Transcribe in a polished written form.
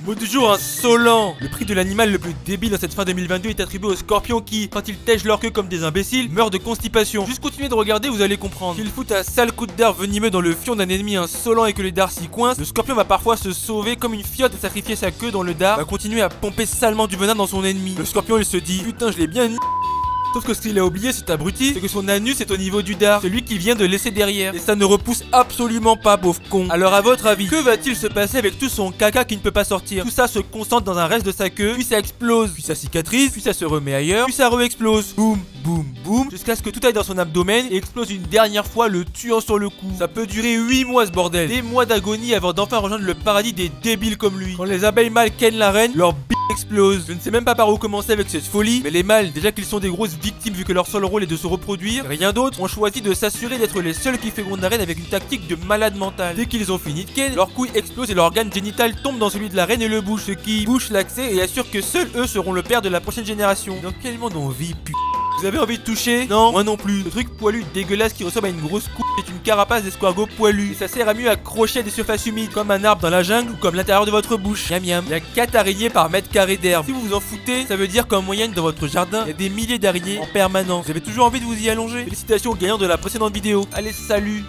Mot du jour insolent. Le prix de l'animal le plus débile dans cette fin 2022 est attribué aux scorpions qui, quand ils tèchent leur queue comme des imbéciles, meurent de constipation. Juste continuez de regarder, vous allez comprendre. S'il fout un sale coup de dard venimeux dans le fion d'un ennemi insolent et que les dards s'y coincent, le scorpion va parfois se sauver comme une fiotte et sacrifier sa queue dans le dard, va continuer à pomper salement du venin dans son ennemi. Le scorpion il se dit, putain je l'ai bien. Sauf que ce qu'il a oublié, cet abruti, c'est que son anus est au niveau du dard, celui qu'il vient de laisser derrière. Et ça ne repousse absolument pas, pauvre con. Alors à votre avis, que va-t-il se passer avec tout son caca qui ne peut pas sortir? Tout ça se concentre dans un reste de sa queue, puis ça explose, puis ça cicatrise, puis ça se remet ailleurs, puis ça re-explose. Boum, boum, boum, jusqu'à ce que tout aille dans son abdomen et explose une dernière fois, le tuant sur le coup. Ça peut durer 8 mois ce bordel. Des mois d'agonie avant d'enfin rejoindre le paradis des débiles comme lui. Quand les abeilles mâles kennent la reine, leur explose. Je ne sais même pas par où commencer avec cette folie, mais les mâles, déjà qu'ils sont des grosses victimes vu que leur seul rôle est de se reproduire, rien d'autre, ont choisi de s'assurer d'être les seuls qui fécondent la reine avec une tactique de malade mental. Dès qu'ils ont fini de ken, leur couille explose et leur organe génital tombe dans celui de la reine et le bouche, ce qui bouche l'accès et assure que seuls eux seront le père de la prochaine génération. Dans quel monde on vit, putain? Vous avez envie de toucher? Non, moi non plus. Le truc poilu dégueulasse qui ressemble à une grosse coupe est une carapace d'escargot poilu. Et ça sert à mieux accrocher à des surfaces humides, comme un arbre dans la jungle ou comme l'intérieur de votre bouche. Miam miam. Il y a 4 araignées par mètre carré d'herbe. Si vous vous en foutez, ça veut dire qu'en moyenne dans votre jardin, il y a des milliers d'araignées en permanence. Vous avez toujours envie de vous y allonger? Félicitations aux gagnants de la précédente vidéo. Allez, salut!